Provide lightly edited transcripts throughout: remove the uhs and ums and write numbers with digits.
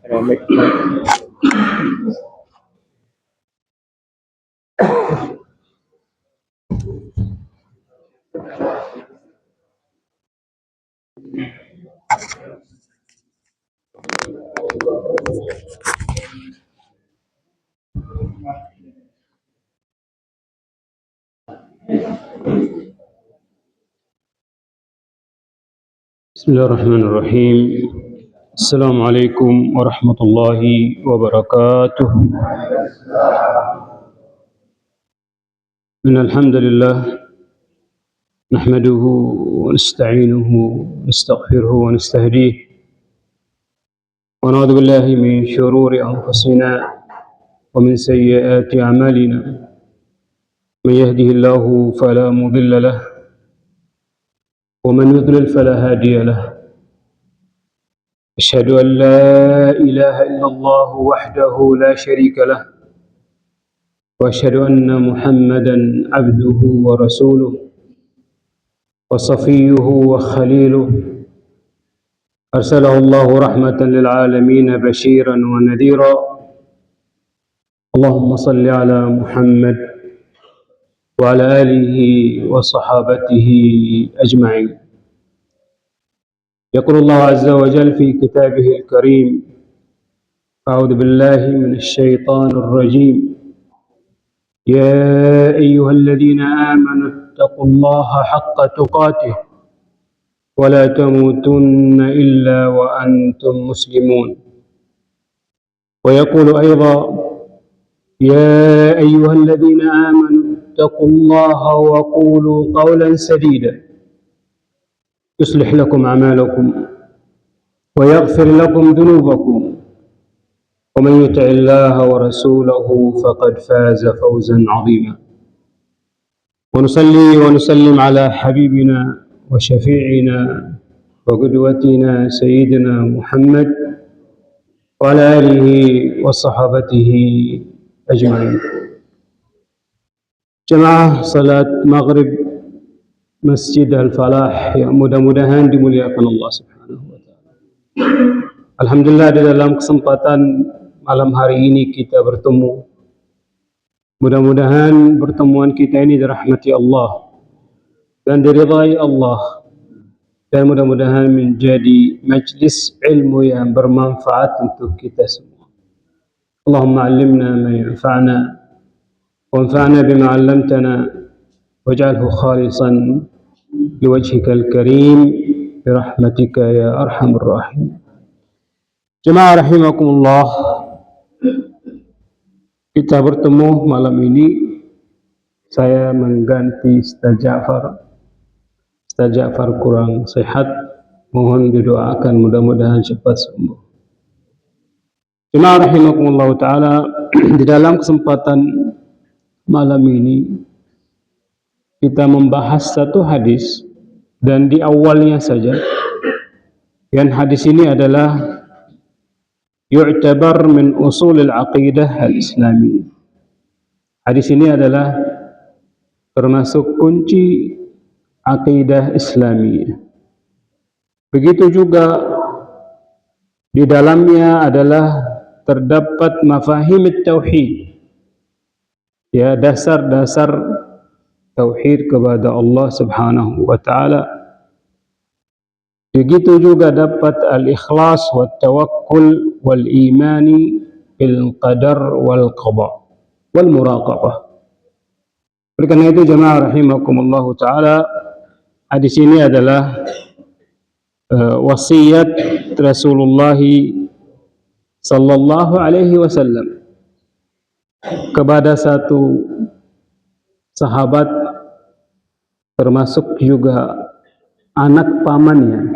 Baik. بسم الله الرحمن الرحيم. السلام عليكم ورحمة الله وبركاته. إن الحمد لله نحمده ونستعينه ونستغفره ونستهديه ونعوذ بالله من شرور أنفسنا ومن سيئات أعمالنا. من يهده الله فلا مضل له ومن يضلل فلا هادي له. أشهد أن لا إله إلا الله وحده لا شريك له، وأشهد أن محمدا عبده ورسوله وصفيه وخليله، أرسله الله رحمة للعالمين بشيرا ونذيرا. اللهم صل على محمد وعلى آله وصحابته أجمعين. يقول الله عز وجل في كتابه الكريم: أعوذ بالله من الشيطان الرجيم. يا أيها الذين آمنوا اتقوا الله حق تقاته ولا تموتن إلا وأنتم مسلمون. ويقول أيضا: يا أيها الذين آمنوا اتقوا الله وقولوا قولا سديدا يصلح لكم أعمالكم ويغفر لكم ذنوبكم، ومن يطع الله ورسوله فقد فاز فوزا عظيما. ونصلي ونسلم على حبيبنا وشفيعنا وقدوتنا سيدنا محمد وعلى آله وصحابته أجمعين. Jemaah salat maghrib Masjid Al-Falah yang mudah-mudahan dimuliakan Allah Subhanahu wa Ta'ala. Alhamdulillah, di dalam kesempatan malam hari ini kita bertemu. Mudah-mudahan pertemuan kita ini dirahmati Allah dan diridhai Allah, dan mudah-mudahan menjadi majlis ilmu yang bermanfaat untuk kita semua. Allahumma allimna ma yanfa'na وانفعنا بما علمتنا واجعله خالصا لوجهك الكريم برحمتك يا أرحم الراحمين. Jemaah rahimakumullah, kita bertemu malam ini. Saya mengganti Ustaz Ja'far. Ustaz Ja'far kurang sehat, mohon didoakan mudah-mudahan cepat sembuh. Jemaah rahimakumullah ta'ala, di dalam kesempatan malam ini kita membahas satu hadis, dan di awalnya saja, yang hadis ini adalah yu'tabar min usul al-aqidah al-islamiyah. Hadis ini adalah termasuk kunci aqidah Islamiyah. Begitu juga di dalamnya adalah terdapat mafahim tauhid, ya, dasar-dasar tauhid kepada Allah Subhanahu wa Ta'ala. Begitu juga dapat al-ikhlas wa tawakkul wal imani bil qadar wal qada wal muraqabah. Oleh karena itu jemaah rahimakumullah ta'ala, hadis ini adalah wasiat Rasulullah sallallahu alaihi wasallam kepada satu sahabat, termasuk juga anak pamannya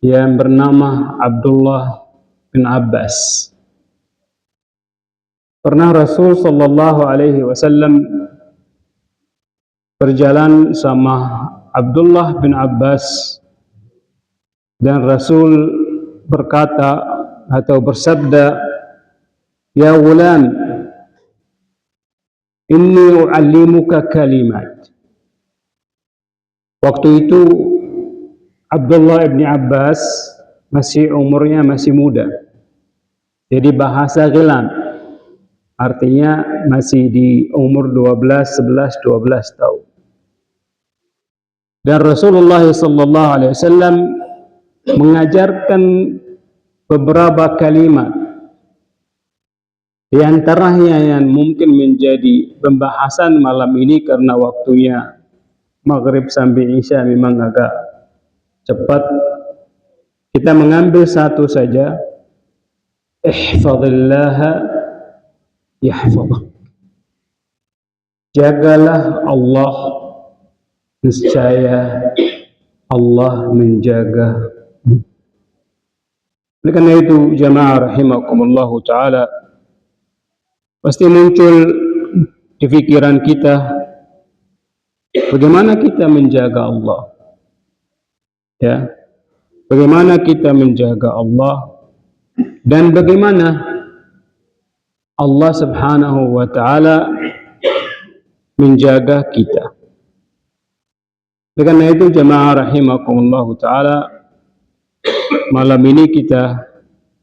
yang bernama Abdullah bin Abbas. Pernah Rasul sallallahu alaihi wasallam berjalan sama Abdullah bin Abbas, dan Rasul berkata atau bersabda, "Ya gulam, inni u'allimuka kalimat." Waktu itu Abdullah bin Abbas umurnya masih muda, Jadi bahasa ghilam, artinya masih di umur 12, 11, 12 tahun. Dan Rasulullah SAW mengajarkan beberapa kalimat, di antaranya yang mungkin menjadi pembahasan malam ini karena waktunya maghrib sampai isya memang agak cepat. Kita mengambil satu saja. Ihfazillaha yahfazuk. Jagalah Allah, niscaya Allah menjaga. Oleh karena itu jamaah rahimakumullahu ta'ala, pasti muncul di pikiran kita, bagaimana kita menjaga Allah? Ya, bagaimana kita menjaga Allah dan bagaimana Allah Subhanahu wa ta'ala menjaga kita. Oleh karena itu jamaah rahimakumullahu ta'ala, malam ini kita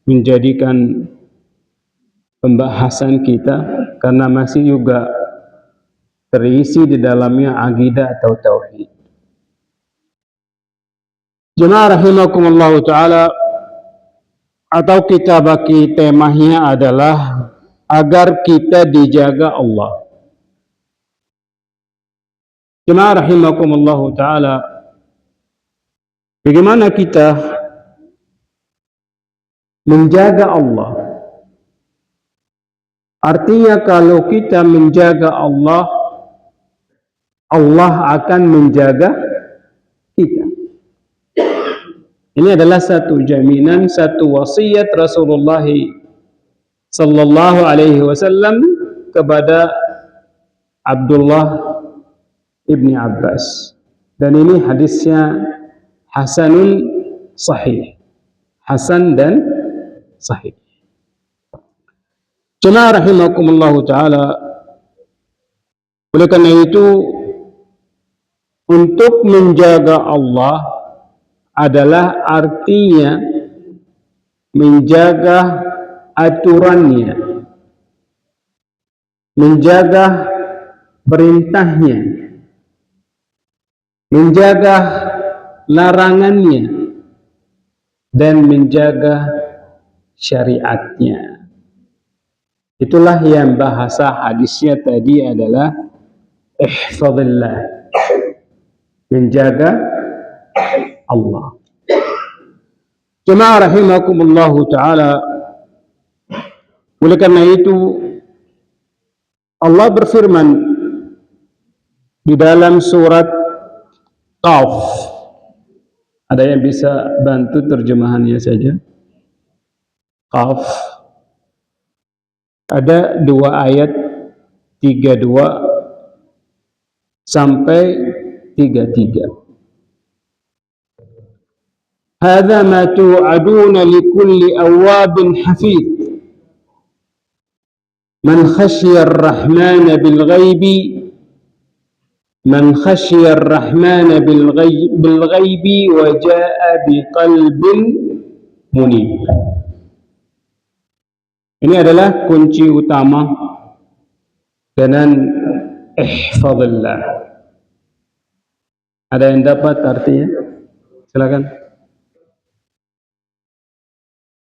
menjadikan pembahasan kita karena masih juga terisi di dalamnya akidah atau tauhid. Jemaah rahimakumullah ta'ala, atau kita bagi temanya adalah agar kita dijaga Allah. Jemaah rahimakumullah ta'ala, bagaimana kita menjaga Allah? Artinya kalau kita menjaga Allah, Allah akan menjaga kita. Ini adalah satu jaminan, satu wasiat Rasulullah sallallahu alaihi wasallam kepada Abdullah ibni Abbas. Dan ini hadisnya hasanun sahih. Hasan dan sahih. Jemaah rahimakumullahu ta'ala, oleh karena itu untuk menjaga Allah adalah artinya menjaga aturannya, menjaga perintahnya, menjaga larangannya, dan menjaga syariatnya. Itulah yang bahasa hadisnya tadi adalah ihfazillah, menjaga Allah. Jemaah rahimakumullahu ta'ala, oleh karena itu Allah berfirman di dalam surat Qaf. Ada yang bisa bantu terjemahannya saja? Qaf. Ada 2 ayat 32 sampai 33. Hadza ma tu'aduna likulli awwabin hafidh. Man khasyiya ar-rahmana bil ghaibi, man khasyiya ar-rahmana bil ghaibi wa jaa'a bi qalbin munib. Ini adalah kunci utama dengan ihfazillah. Ada yang dapat artinya? Silakan.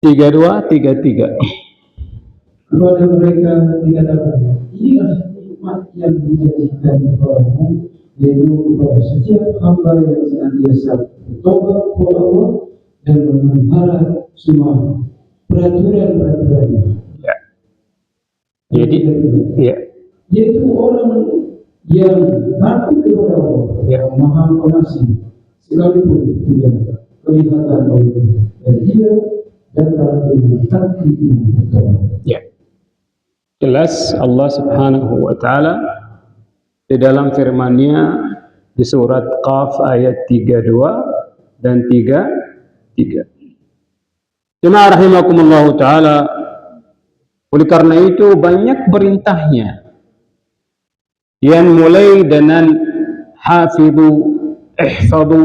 32, 33. Kepada mereka dikatakan, inilah nikmat yang dijadikan kepadamu, yaitu kepada setiap hamba yang senantiasa bertobat kepada Allah dan memelihara semua peraturan-peraturannya. Ya. Jadi, ya. Yaitu orang yang takut kepada Allah, yang Maha Pengasih, sekalipun tidak kelihatan olehnya, dan dia datang dengan hati yang bertobat. Ya. Jelas Allah Subhanahu wa ta'ala di dalam firman-Nya di surat Qaf ayat 32 dan 33. Jemaah rahimakumullahu ta'ala, oleh karena itu banyak perintahnya yang mulai dengan hafidhu, ihfadhu,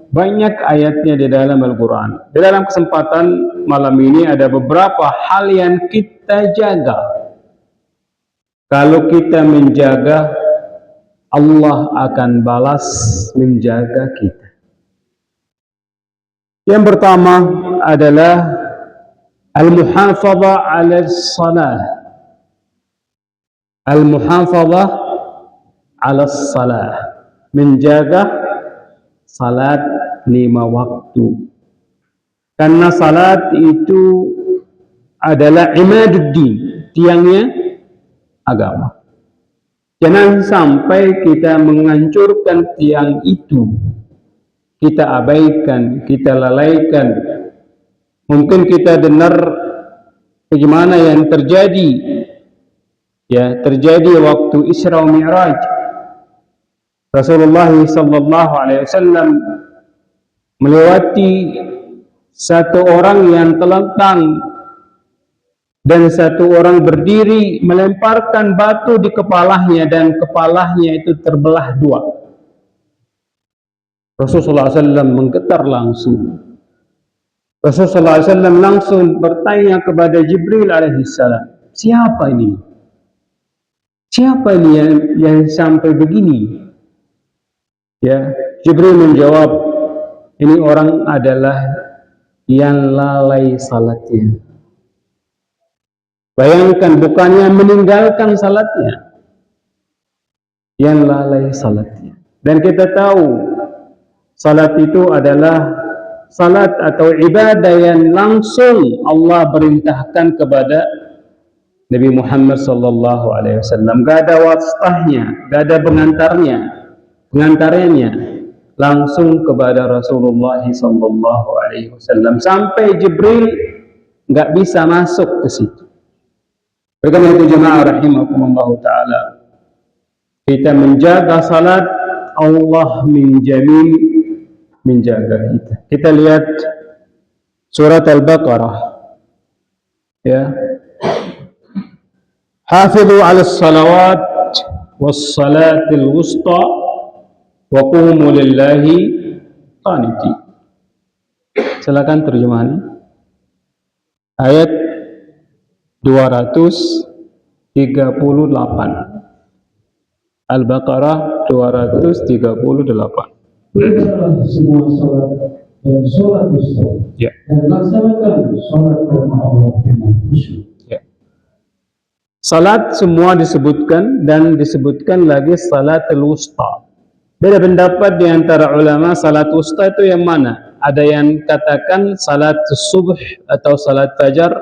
banyak ayatnya di dalam Al-Quran. Di dalam kesempatan malam ini ada beberapa hal yang kita jaga. Kalau kita menjaga, Allah akan balas menjaga kita. Yang pertama adalah al-muhafadhah 'ala as-salah. Al-muhafadhah 'ala as-salah. Menjaga salat 5 waktu. Karena salat itu adalah imaduddin, tiangnya agama. Jangan sampai kita menghancurkan tiang itu. Kita abaikan, kita lalaikan. Mungkin kita dengar bagaimana yang terjadi. Ya, terjadi waktu Isra Mi'raj. Rasulullah sallallahu alaihi wasallam melewati satu orang yang telentang dan satu orang berdiri melemparkan batu di kepalanya dan kepalanya itu terbelah dua. Rasulullah SAW menggetar langsung. Rasulullah SAW langsung bertanya kepada Jibril alaihissalam, siapa ini? Siapa ini yang sampai begini? Ya, Jibril menjawab, ini orang adalah yang lalai salatnya. Bayangkan, bukannya meninggalkan salatnya, yang lalai salatnya. Dan kita tahu salat itu adalah salat atau ibadah yang langsung Allah perintahkan kepada Nabi Muhammad sallallahu alaihi wasallam. Gak ada wasitahnya, gak ada pengantarnya, langsung kepada Rasulullah sallallahu alaihi wasallam. Sampai Jibril gak bisa masuk ke situ. Oleh itu jemaah rahimakumullah taala, kita menjaga salat, Allah menjaga kita. Kita lihat surat Al-Baqarah. Ya. Hafidhu 'alas salawat was salatil wusta wa qumu lillahi qanitin. Silakan terjemahannya. Ayat 238. Al-Baqarah 238. Berikanlah semua sholat dan sholat wusta, Ya. dan laksanakan sholat karena Allah dengan khusyuk. Ya. Salat semua disebutkan dan disebutkan lagi salatul wusta. Beda pendapat di antara ulama, salat wusta itu yang mana? Ada yang katakan salat subuh atau salat fajar,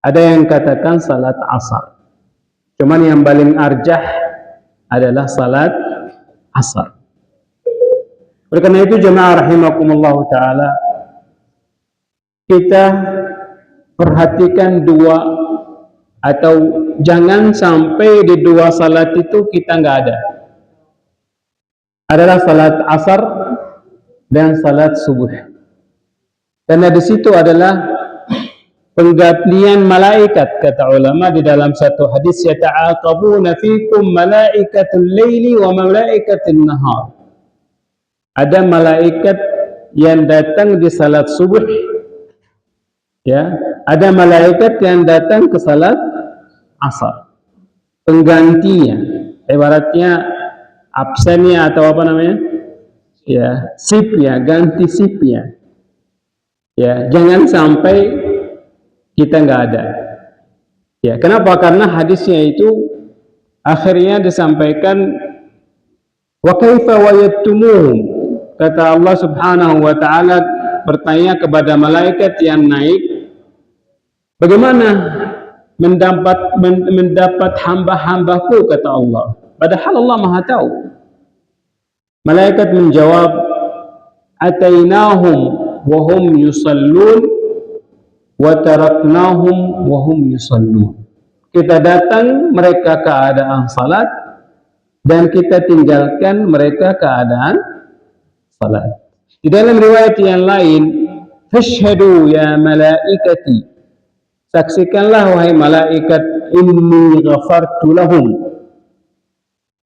ada yang katakan salat asar. Cuman yang paling arjah adalah salat asar. Oleh karena itu jemaah rahimakumullah ta'ala, kita perhatikan dua, atau jangan sampai di dua salat itu kita nggak ada. Adalah salat asar dan salat subuh. Karena di situ adalah penggantian malaikat, kata ulama di dalam satu hadis, yata'aqabuna fikum malaikatul laili wa malaikatul nahar. Ada malaikat yang datang di salat subuh, ya, ada malaikat yang datang ke salat asar. Penggantinya, ibaratnya absennya atau apa namanya? Ya, shiftnya, ganti shiftnya. Ya, jangan sampai kita nggak ada. Ya, kenapa? Karena hadisnya itu akhirnya disampaikan, wa kaifa wajadtumuhum, kata Allah subhanahu wa ta'ala bertanya kepada malaikat yang naik, bagaimana mendapat hamba-hambaku, kata Allah, padahal Allah maha tahu. Malaikat menjawab, atainahum wa hum yusallun wa taraknahum wa hum yusallun. Kita datang mereka keadaan salat dan kita tinggalkan mereka keadaan salat. Di dalam riwayat yang lain, fashhadu ya malaikati, saksikanlah wahai malaikat, inni ghafartu lahum,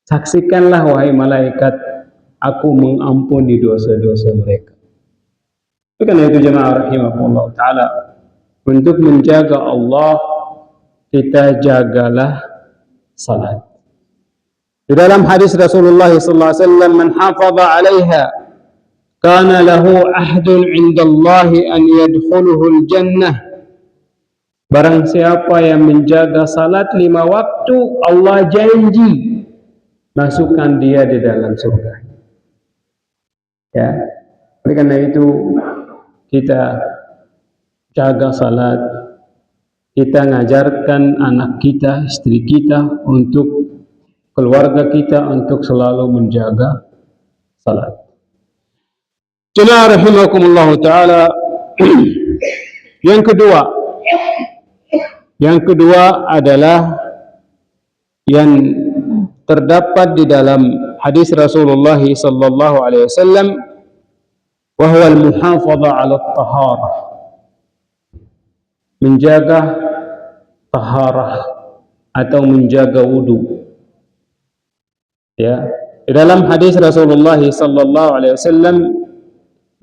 saksikanlah wahai malaikat, aku mengampuni dosa-dosa mereka. Karena itu jemaah rahimahullah ta'ala, untuk menjaga Allah, kita jagalah salat. Di dalam hadis Rasulullah sallallahu alaihi wasallam, man hafaza 'alaiha kana lahu ahdun 'inda Allah an yadkhuluhu al-jannah. Barang siapa yang menjaga salat 5 waktu, Allah janji masukkan dia di dalam surga. Ya. Oleh karena itu kita jaga salat, kita ngajarkan anak kita, istri kita, untuk keluarga kita untuk selalu menjaga salat. Jemaah rahimakumullah ta'ala, yang kedua adalah yang terdapat di dalam hadis Rasulullah sallallahu alaihi wasallam, wa huwa al-muhafadha 'ala at-taharah, menjaga taharah atau menjaga wudu. Ya, di dalam hadis Rasulullah sallallahu alaihi wasallam,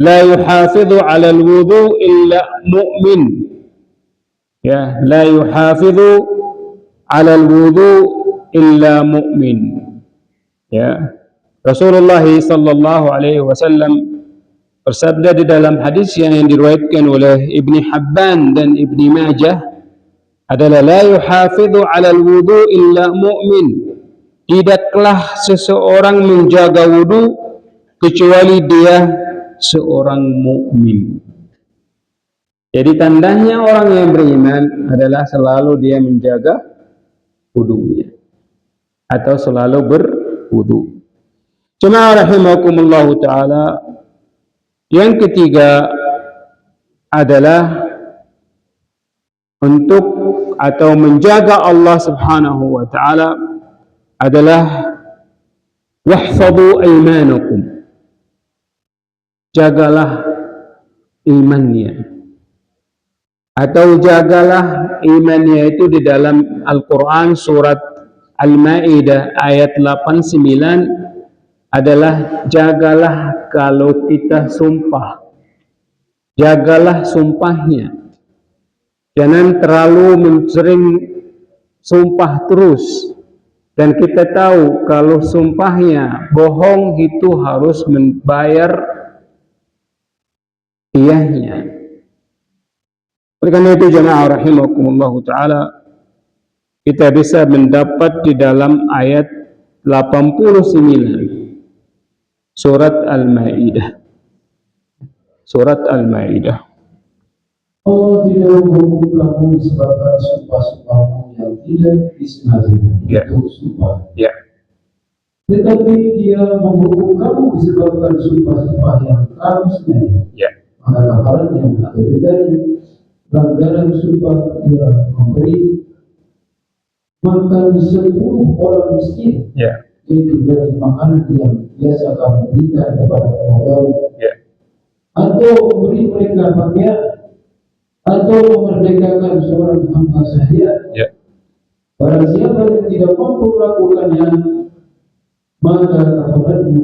la yuhafidhu 'ala al-wudu illa mu'min. Ya, la yuhafidhu 'ala al-wudu illa mu'min. Ya, Rasulullah sallallahu alaihi wasallam bersabda di dalam hadis yang diriwayatkan oleh Ibni Habban dan Ibni Majah adalah, la yuhafidhu 'ala al-wudu illa mu'min. Tidaklah seseorang menjaga wudu kecuali dia seorang mukmin. Jadi tandanya orang yang beriman adalah selalu dia menjaga wudunya atau selalu berwudu. Jemaah rahimakumullah ta'ala, yang ketiga adalah untuk atau menjaga Allah subhanahu wa ta'ala adalah wahfadhu aymanakum, jagalah imannya, atau jagalah imannya itu di dalam Al-Quran surat Al-Ma'idah ayat 89 adalah jagalah kalau kita sumpah, jagalah sumpahnya, jangan terlalu sering sumpah terus. Dan kita tahu kalau sumpahnya bohong itu harus membayar iyahnya. Oleh karena itu jemaah rahimakumullah ta'ala, kita bisa mendapat di dalam ayat 89 surat Al-Ma'idah. Surat Al-Ma'idah. Allah tidak menghukum kamu disebabkan sumpah-sumpahmu yang tidak disengaja. Itu sumpah. Ya. Tetapi dia menghukum kamu disebabkan sumpah-sumpah yang kamu sengaja. Ya. Maka kafarannya atau bedanya, pelanggaran sumpah ialah memberi makan 10 orang miskin. Ya. Itu dari makanan yang biasa kamu berikan kepada keluargamu. Ya. Atau memberi mereka pakaian, atau memerdekakan seorang hamba sahaya. Ya. Barang siapa yang tidak mampu melakukannya, maka kafarannya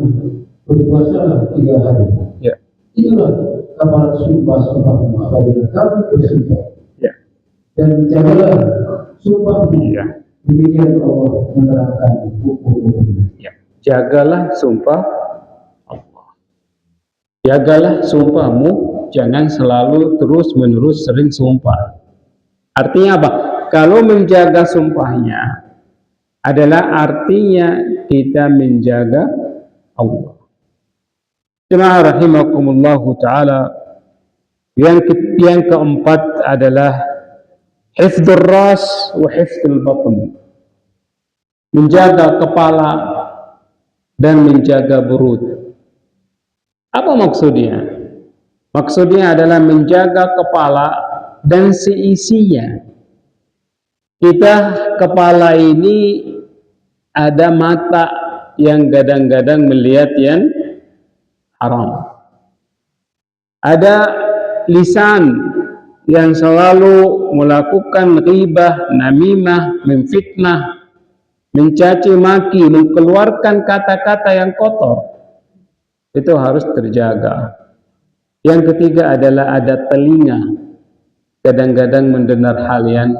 berpuasalah 3 hari. Ya. Itulah kafarat sumpah-sumpahmu apabila kamu bersumpah. Ya. Dan jagalah sumpahmu. Ya. Demikian Allah menerangkan hukum-hukumnya. Ya. Jagalah sumpah Allah. Jagalah sumpahmu. Jangan selalu terus-menerus sering sumpah. Artinya apa? Kalau menjaga sumpahnya adalah artinya kita menjaga Allah. Jemaah rahimakumullah ta'ala, yang keempat adalah hifdzur ras wa hifdzul batn. Menjaga kepala dan menjaga perut. Apa maksudnya? Maksudnya adalah menjaga kepala dan seisinya. Kita kepala ini ada mata yang kadang-kadang melihat yang haram. Ada lisan yang selalu melakukan ghibah, namimah, memfitnah, mencaci maki, mengeluarkan kata-kata yang kotor. itu harus terjaga. Yang ketiga adalah ada telinga, kadang-kadang mendengar hal yang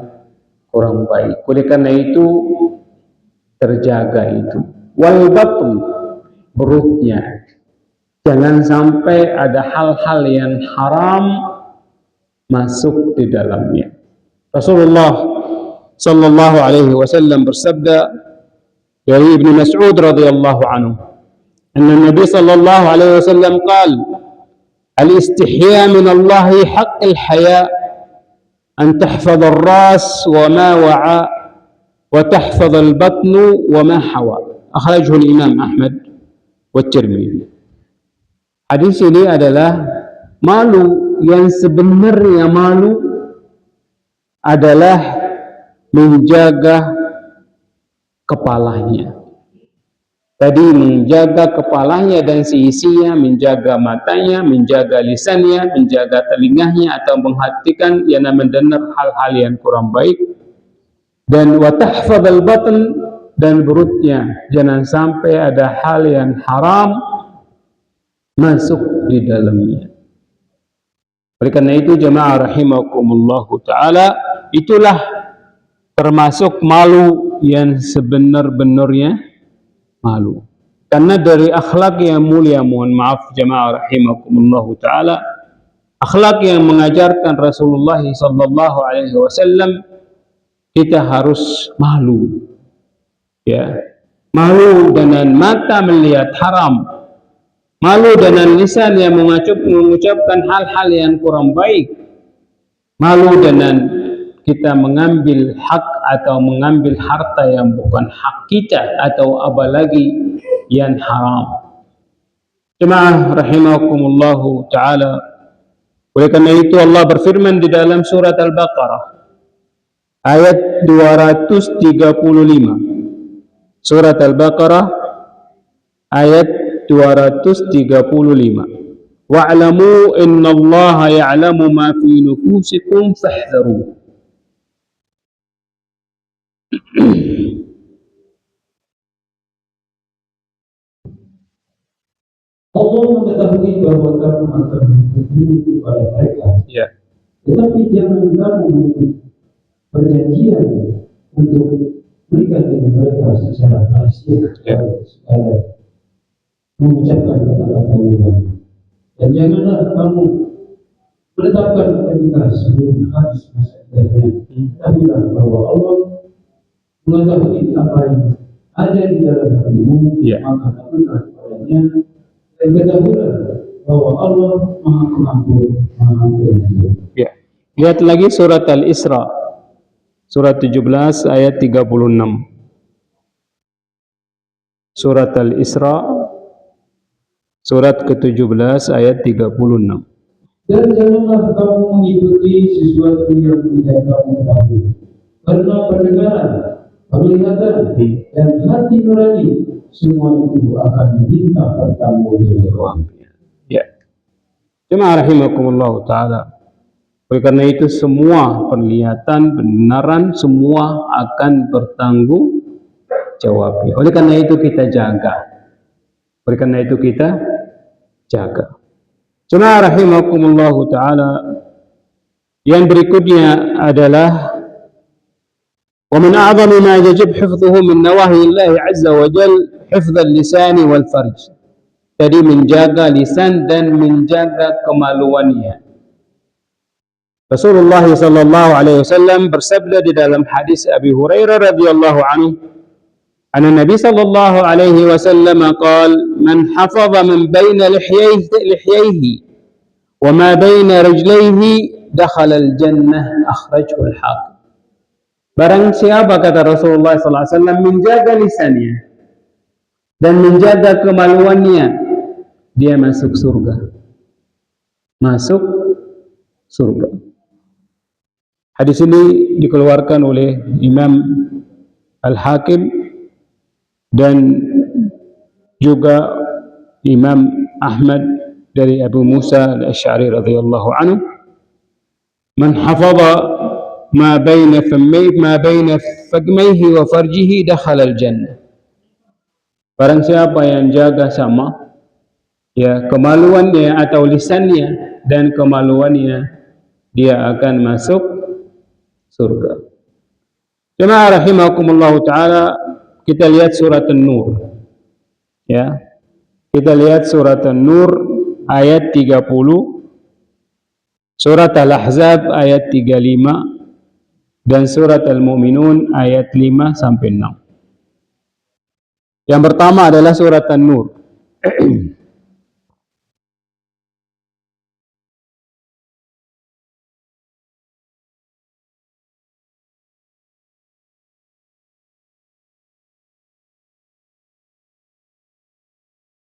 kurang baik. Oleh karena itu terjaga itu. Wal batn, perutnya, jangan sampai ada hal-hal yang haram masuk di dalamnya. Rasulullah sallallahu alaihi wasallam bersabda dari Ibnu Mas'ud radhiyallahu anhu, anna Nabi sallallahu alaihi wasallam qala, al-istihya min Allah haqqul haya an tahfadh ar-ras wa ma wa'a wa tahfadh al-batn wa ma hawa. Akhrajahu al-Imam Ahmad wa Tirmidzi. Hadis ini adalah malu yang sebenarnya malu adalah menjaga kepalanya. Tadi menjaga kepalanya dan seisinya, menjaga matanya, menjaga lisannya, menjaga telinganya atau menghatikan yang mendengar hal-hal yang kurang baik. Dan wa tahfadzal batn, dan perutnya jangan sampai ada hal yang haram masuk di dalamnya. Oleh karena itu jemaah rahimakumullahu taala, itulah termasuk malu yang sebenar-benarnya malu. Karena dari akhlak yang mulia, mohon maaf jemaah rahimakumullahu taala, akhlak yang mengajarkan Rasulullah sallallahu alaihi wasallam, kita harus malu. Ya. Malu dengan mata melihat haram, malu dengan lisan yang mengucapkan hal-hal yang kurang baik, malu dengan kita mengambil hak atau mengambil harta yang bukan hak kita, atau apalagi yang haram. Jemaah rahimakumullahu ta'ala, oleh karena itu Allah berfirman di dalam surat Al-Baqarah ayat 235. Surat Al-Baqarah ayat 235. Wa'lamu innallaha ya'lamu ma fi nufusikum fahdharu. Allah mengetahui bahwa kamu akan berbunuh kepada mereka. Ya. Tetapi jangan kamu membuat perjanjian untuk berikan dengan mereka secara rahasia, sekadar mengucapkan kata-kata yang baik. Dan janganlah kamu menetapkan perintah sebelum habis masa iddahnya. Ketahuilah bahwa Allah mengetahui apa yang ada di dalam hatimu, maka takutlah kepadanya, dan ketahuilah bahwa Allah Maha Pengampun, Maha Penyayang. Ya. Lihat lagi surat Al-Isra, surat 17 ayat 36. Surat Al-Isra, surat ke-17 ayat 36. Dan janganlah kamu mengikuti sesuatu yang tidak kamu ketahui, karena pendengaran, penglihatan, dan hati nurani, semua itu akan diminta pertanggungjawaban. Ya. Jemaah rahimakumullah ta'ala, oleh karena itu semua penglihatan, pendengaran, semua akan bertanggung jawab. Oleh karena itu kita jaga. Oleh karena itu kita jaga. Jemaah rahimakumullah ta'ala, yang berikutnya adalah ومن أعظم ما يجب حفظه من نواهي الله عز وجل حفظ اللسان والفرج. Jadi menjaga lisan dan menjaga kemaluannya. Rasulullah sallallahu alaihi wasallam bersabda di dalam hadis Abi Hurairah radhiyallahu anhu, anna Nabi sallallahu alaihi wasallam qala, man hafaza min baina lihyayhi wa ma baina rijlayhi dakhala al-jannah, akhrajahu al-Hakim. Barang siapa, kata Rasulullah sallallahu alaihi wasallam, menjaga lisannya dan menjaga kemaluannya, dia masuk surga. Masuk surga. Hadis ini dikeluarkan oleh Imam Al-Hakim dan juga Imam Ahmad dari Abu Musa Al-Asy'ari radhiyallahu anhu, man hafadha ma baina fakmaihi wa farjihi dakhala al-jannah. Barang siapa yang jaga sama, ya, kemaluannya atau lisannya dan kemaluannya, dia akan masuk surga. Jemaah rahimakumullah taala, kita lihat surat An-Nur. Ya. Kita lihat surat An-Nur ayat 30, surat Al-Ahzab ayat 35 dan surat Al-Mu'minun ayat 5 sampai 6. Yang pertama adalah surat An-Nur.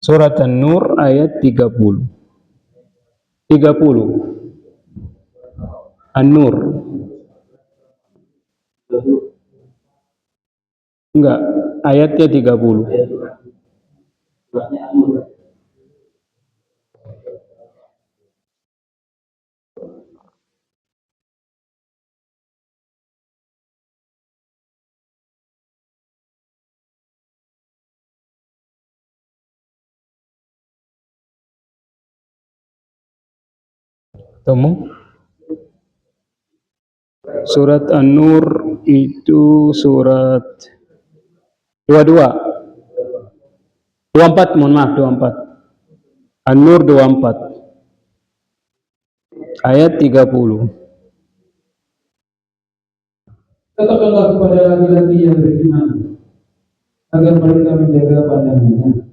Surat An-Nur ayat 30. 30. An-Nur. Enggak, ayatnya 30. Temu? Surat An-Nur itu surat 22. 24, mohon maaf, 24. An-Nur 24. Ayat 30. Katakanlah kepada laki-laki yang beriman agar mereka menjaga pandangannya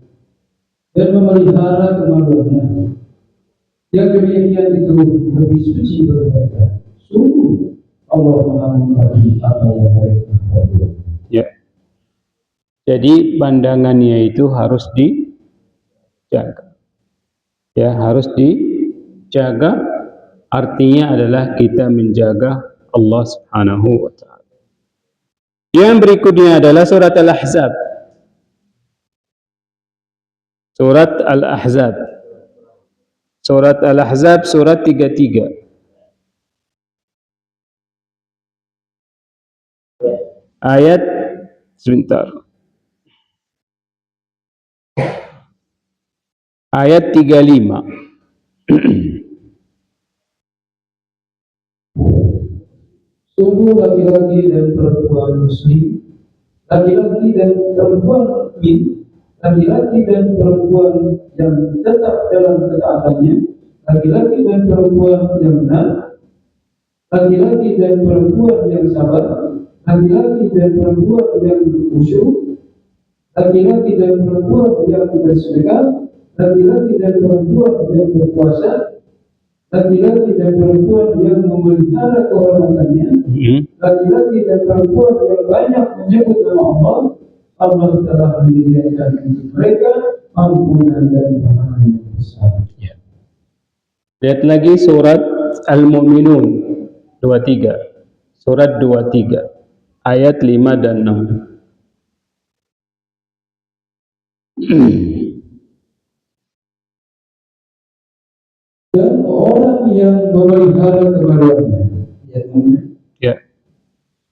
dan memelihara kemaluannya. Yang demikian itu lebih suci bagi mereka. Sungguh Allah Maha mengetahui apa yang mereka perbuat. Ya. Jadi pandangannya itu harus dijaga. Ya, harus dijaga. Artinya adalah kita menjaga Allah Subhanahu wa taala. Yang berikutnya adalah surat Al-Ahzab. Surat Al-Ahzab. Surat Al-Ahzab surat 33. Ayat sebentar. Ayat 35. Sungguh laki-laki dan perempuan muslim, laki-laki dan perempuan mukmin, laki-laki dan perempuan yang tetap dalam ketaatannya, laki-laki dan perempuan yang benar, laki-laki dan perempuan yang sabar, laki-laki dan perempuan yang khusyuk, laki-laki dan perempuan yang bersedekah, laki-laki dan perempuan yang berpuasa, laki-laki dan perempuan yang memelihara kehormatannya, laki-laki dan perempuan yang banyak menyebut nama Allah, Allah telah menyediakan untuk mereka ampunan dan pahala yang besar. Ya. Lihat lagi surat Al-Mu'minun 23. Surat 23 ayat 5 dan 6. Dan orang yang memelihara kemaluannya, Ya.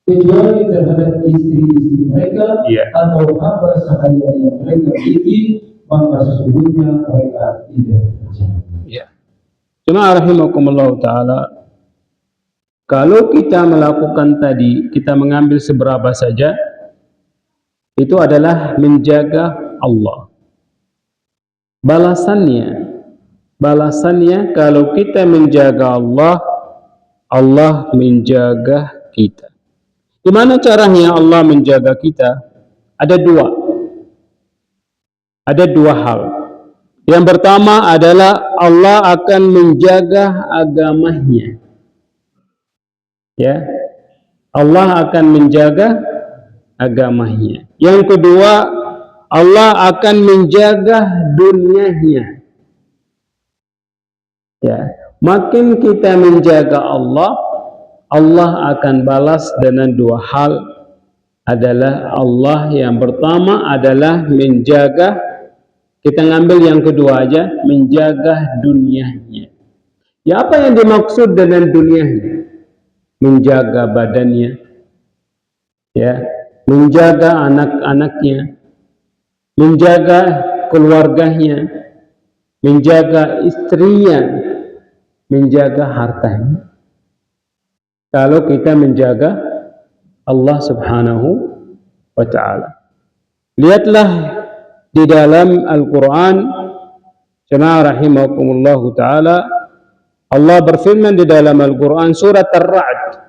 kecuali terhadap istri-istri mereka atau hamba sahaya yang mereka miliki, maka sesungguhnya mereka tidak terjaga. Ya. Jemaah rahimakumullah taala, kalau kita melakukan tadi, kita mengambil seberapa saja, itu adalah menjaga Allah. Balasannya kalau kita menjaga Allah, Allah menjaga kita. Gimana caranya Allah menjaga kita? Ada dua hal. Yang pertama adalah Allah akan menjaga agamanya. Ya. Allah akan menjaga agamanya. Yang kedua, Allah akan menjaga dunianya. Ya. Makin kita menjaga Allah, Allah akan balas dengan dua hal. Adalah Allah yang pertama adalah menjaga, kita ngambil yang kedua aja, menjaga dunianya. Ya, apa yang dimaksud dengan dunianya? Menjaga badannya, ya, menjaga anak-anaknya, menjaga keluarganya, menjaga istrinya, menjaga hartanya. Kalau kita menjaga Allah Subhanahu wa ta'ala. Lihatlah di dalam Al-Quran, jemaah rahimakumullah ta'ala, Allah berfirman di dalam Al-Quran surat Ar-Ra'd.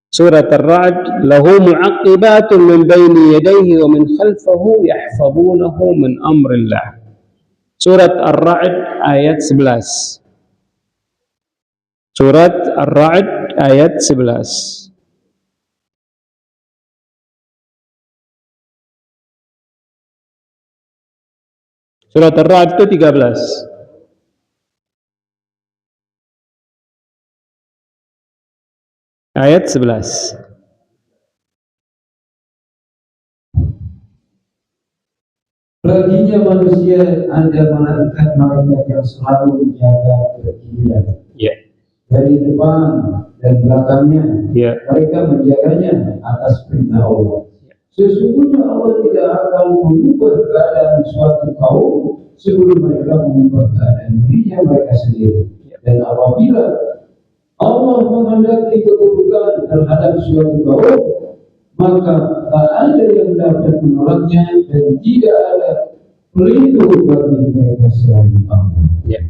Surat Ar-Ra'd, lahu mu'aqibatun min baini yadayhi wa min khalfahu yahfazunahu min amrillah. Surat Ar-Ra'd ayat 11. Surat Ar-Ra'd ayat 11. Surat Ar-Ra'd itu 13. Ayat 11. Baginya manusia ada malaikat yang selalu menjaga berkiblat. Ya. Dari depan dan belakangnya, mereka menjaganya atas perintah Allah. Sesungguhnya Allah tidak akan mengubah keadaan suatu kaum sebelum mereka mengubah keadaan dirinya mereka sendiri. Dan apabila Allah menghendaki keburukan terhadap suatu kaum, maka tak ada yang dapat menolaknya dan tidak ada pelindung bagi mereka selain Allah. Ya.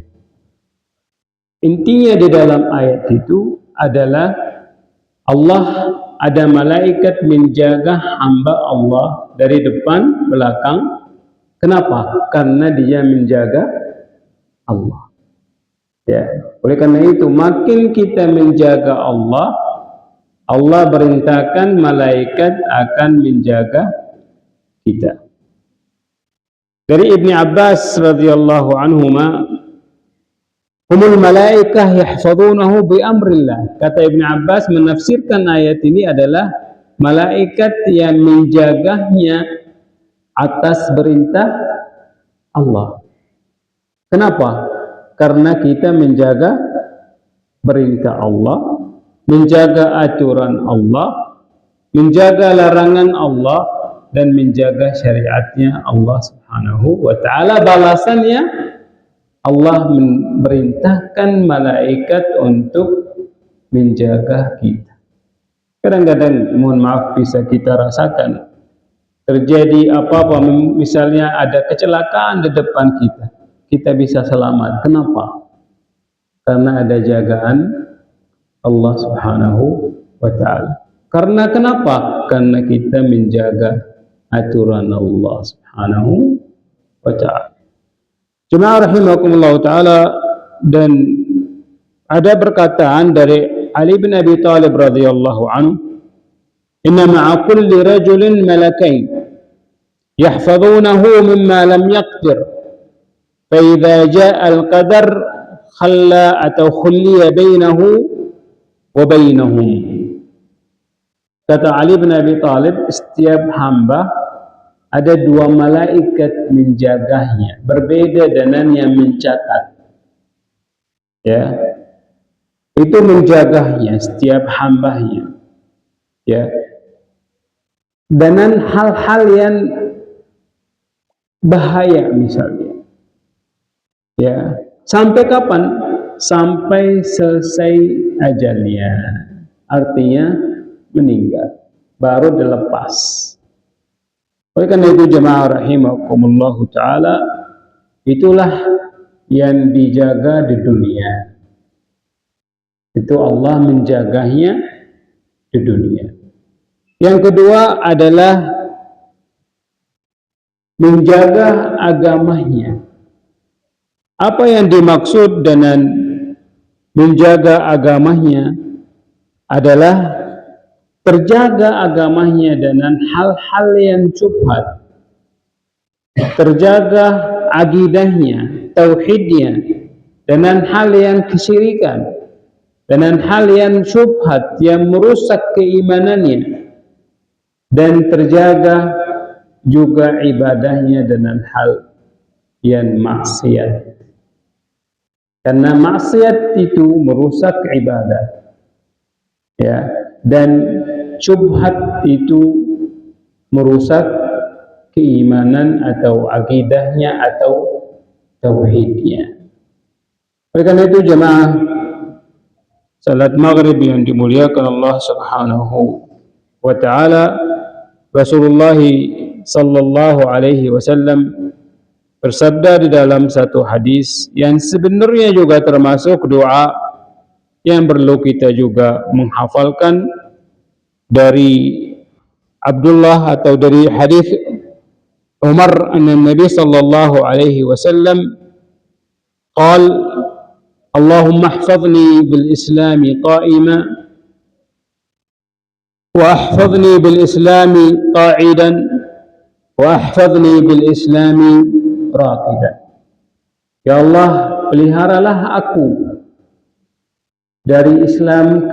Intinya di dalam ayat itu adalah Allah ada malaikat menjaga hamba Allah dari depan, belakang. Kenapa? Karena dia menjaga Allah. Ya, oleh karena itu makin kita menjaga Allah, Allah perintahkan malaikat akan menjaga kita. Dari Ibni Abbas radhiyallahu anhuma, humul malaikah yahfazunahu bi amrillah. Kata Ibni Abbas menafsirkan ayat ini adalah malaikat yang menjaganya atas perintah Allah. Kenapa? Karena kita menjaga perintah Allah, menjaga aturan Allah, menjaga larangan Allah, dan menjaga syariatnya Allah Subhanahu wa ta'ala. Balasannya Allah memerintahkan malaikat untuk menjaga kita. Kadang-kadang, mohon maaf, bisa kita rasakan terjadi apa-apa, misalnya ada kecelakaan di depan kita, kita bisa selamat. Kenapa? Karena ada jagaan Allah Subhanahu wa ta'ala. Karena kenapa? Karena kita menjaga aturan Allah Subhanahu wa ta'ala. Jemaah rahimakumullah ta'ala, dan ada perkataan dari Ali bin Abi Thalib radhiyallahu anhu, inna ma'a kulli rajulin malakain yahfazunahu mimma lam yaqdir fa idza jaa al-qadar khalla atau khulliya bainahu wa bainahum. Kata Ali bin Abi Thalib, setiap hamba ada dua malaikat menjaganya, berbeda dengan yang mencatat. Ya, itu menjaganya setiap hambanya. Ya, dengan hal-hal yang bahaya misalnya. Ya, sampai kapan? Sampai selesai ajalnya. Artinya meninggal, baru dilepas. Oleh karena itu jemaah rahimakumullah ta'ala, itulah yang dijaga di dunia. Itu Allah menjaganya di dunia. Yang kedua adalah menjaga agamanya. Apa yang dimaksud dengan menjaga agamanya adalah terjaga agamanya dengan hal-hal yang syubhat, terjaga akidahnya, tauhidnya, dengan hal yang kesyirikan, dengan hal yang syubhat yang merusak keimanannya, dan terjaga juga ibadahnya dengan hal yang maksiat. Karena maksiat itu merusak ibadah, ya, dan syubhat itu merusak keimanan atau akidahnya atau tauhidnya. Oleh karena itu jemaah salat maghrib yang dimuliakan Allah Subhanahu wa taala, Rasulullah sallallahu alaihi wasallam bersabda di dalam satu hadis yang sebenarnya juga termasuk doa yang perlu kita juga menghafalkan, dari Abdullah atau dari hadis Umar anna Nabi sallallahu alaihi wasallam qal Allahumma ihfazni bil islami qa'ima wa ihfazni bil islami qa'idan wa ihfazni bil islami raqidan. Ya Allah, peliharalah aku dari Islam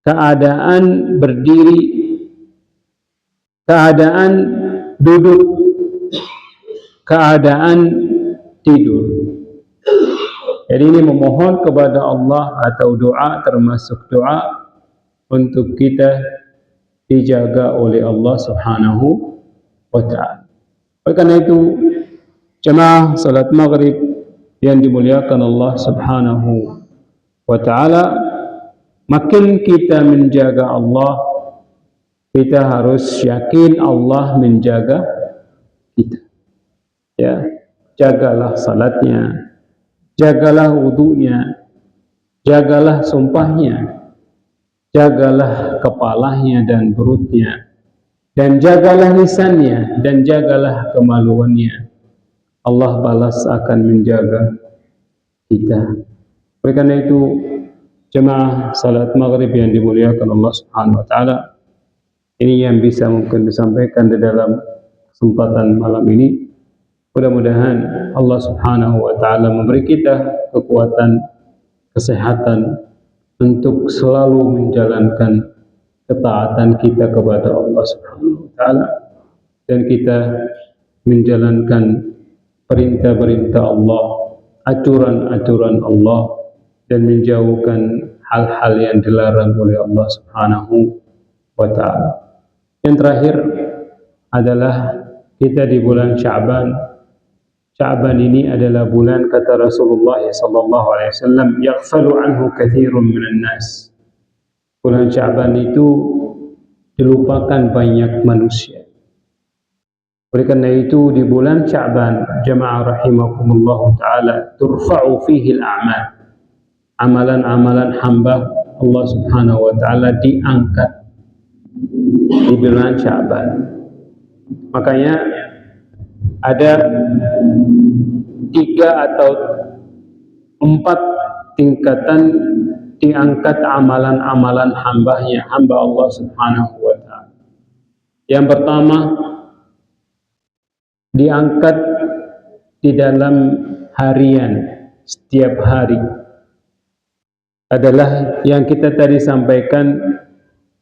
keadaan berdiri, keadaan duduk, keadaan tidur. Jadi ini memohon kepada Allah atau doa, termasuk doa untuk kita dijaga oleh Allah Subhanahu wa ta'ala. Oleh karena itu jemaah salat maghrib yang dimuliakan Allah Subhanahu wa ta'ala, makin kita menjaga Allah, kita harus yakin Allah menjaga kita. Ya, jagalah salatnya, jagalah wudunya, jagalah sumpahnya, jagalah kepalanya dan perutnya, dan jagalah lisannya, dan jagalah kemaluannya. Allah balas akan menjaga kita. Oleh karena itu jemaah salat maghrib yang dimuliakan Allah Subhanahu wa ta'ala, ini yang bisa mungkin disampaikan di dalam kesempatan malam ini. Mudah-mudahan Allah Subhanahu wa ta'ala memberi kita kekuatan, kesehatan untuk selalu menjalankan ketaatan kita kepada Allah Subhanahu wa ta'ala, dan kita menjalankan perintah-perintah Allah, aturan-aturan Allah, dan menjauhkan hal-hal yang dilarang oleh Allah Subhanahu wa ta'ala. Yang terakhir adalah kita di bulan Sya'ban. Sya'ban ini adalah bulan, kata Rasulullah sallallahu alaihi wasallam, yaghfalu anhu katsirun minan nas. Bulan Sya'ban itu dilupakan banyak manusia. Oleh karena itu di bulan Sya'ban, jemaah rahimakumullah taala, turfa'u fihi al-a'mal. Amalan-amalan hamba Allah Subhanahu wa taala diangkat di bulan Sya'ban. Makanya ada 3 atau 4 tingkatan diangkat amalan-amalan hamba Allah Subhanahu wa ta'ala. Yang pertama, diangkat di dalam harian, setiap hari, adalah yang kita tadi sampaikan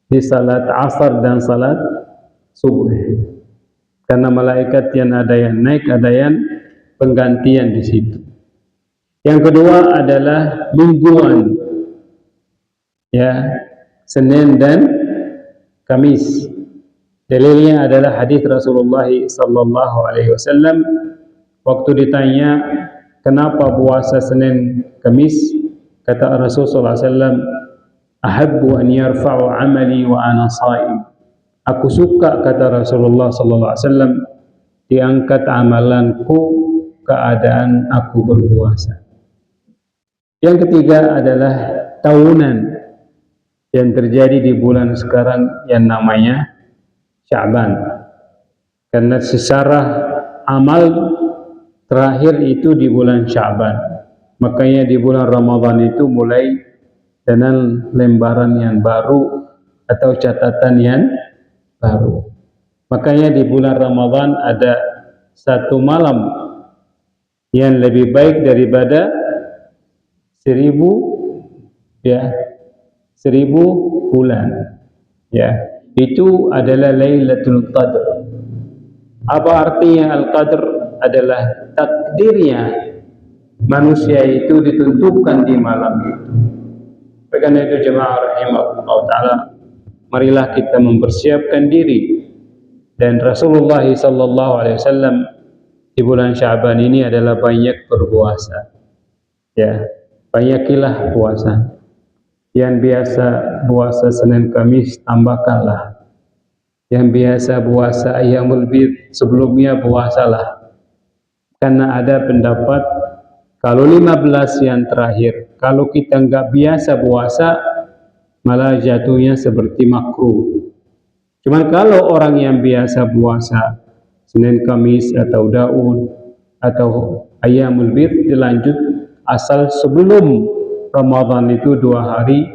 di salat asar dan salat subuh. Karena malaikat yang ada yang naik, ada yang penggantian di situ. Yang kedua adalah mingguan, ya, Senin dan Kamis. Dalilnya adalah hadis Rasulullah sallallahu alaihi wasallam waktu ditanya kenapa puasa Senin Kamis, kata Rasul sallallahu alaihi wasallam, ahabbu an yarfa'u amali wa ana sha'im. Aku suka, kata Rasulullah sallallahu alaihi wasallam, diangkat amalanku keadaan aku berpuasa. Yang ketiga adalah tahunan yang terjadi di bulan sekarang yang namanya Sya'ban. Karena secara amal terakhir itu di bulan Sya'ban. Makanya di bulan Ramadan itu mulai dengan lembaran yang baru atau catatan yang baru. Makanya di bulan Ramadan ada satu malam yang lebih baik daripada 1000 bulan. Ya, itu adalah Lailatul Qadr. Apa artinya Al-Qadr? Adalah takdirnya manusia itu ditentukan di malam itu. Karena itu jemaah rahimahullah ta'ala, marilah kita mempersiapkan diri. Dan Rasulullah sallallahu alaihi wasallam di bulan Sya'ban ini adalah banyak berpuasa. Ya, banyakilah puasa. Yang biasa puasa Senin Kamis tambahkanlah. Yang biasa puasa Ayyamul Bid sebelumnya puasalah. Karena ada pendapat kalau 15 yang terakhir, kalau kita nggak biasa puasa, malah jatuhnya seperti makruh. Cuman kalau orang yang biasa puasa Senin Kamis atau Daud atau Ayyamul Bid dilanjut asal sebelum Ramadan itu 2 hari,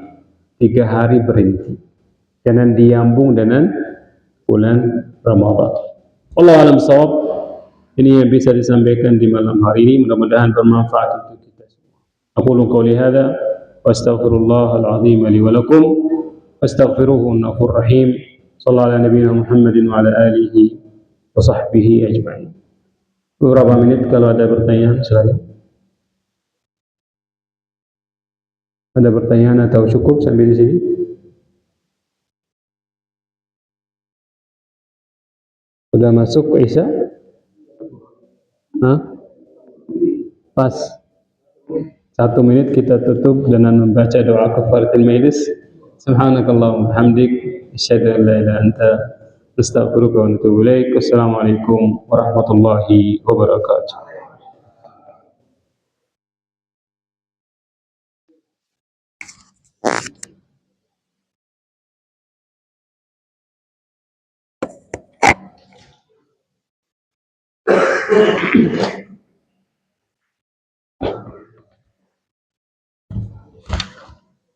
3 hari berhenti. Jangan diambung dengan bulan Ramadan. Allah alam sawab. Ini yang bisa disampaikan di malam hari ini, mudah-mudahan bermanfaat untuk kita semua. Aqulu qawli hadza wa astaghfirullahal azim li wa lakum wastaghfiruhu innahu rahim. Sallallahu ala nabiyina Muhammadin wa ala alihi wa sahbihi ajma'in. Beberapa menit kalau ada pertanyaan silakan. Ada pertanyaan atau cukup sampai di sini? Sudah masuk ke Isya? Hah? Pas. 1 menit kita tutup dengan membaca doa kafaratul majlis. Subhanakallahumma hamdik asyhadu an la ilaha illa anta astaghfiruka wa atubu ilaik. Assalamualaikum warahmatullahi wabarakatuh.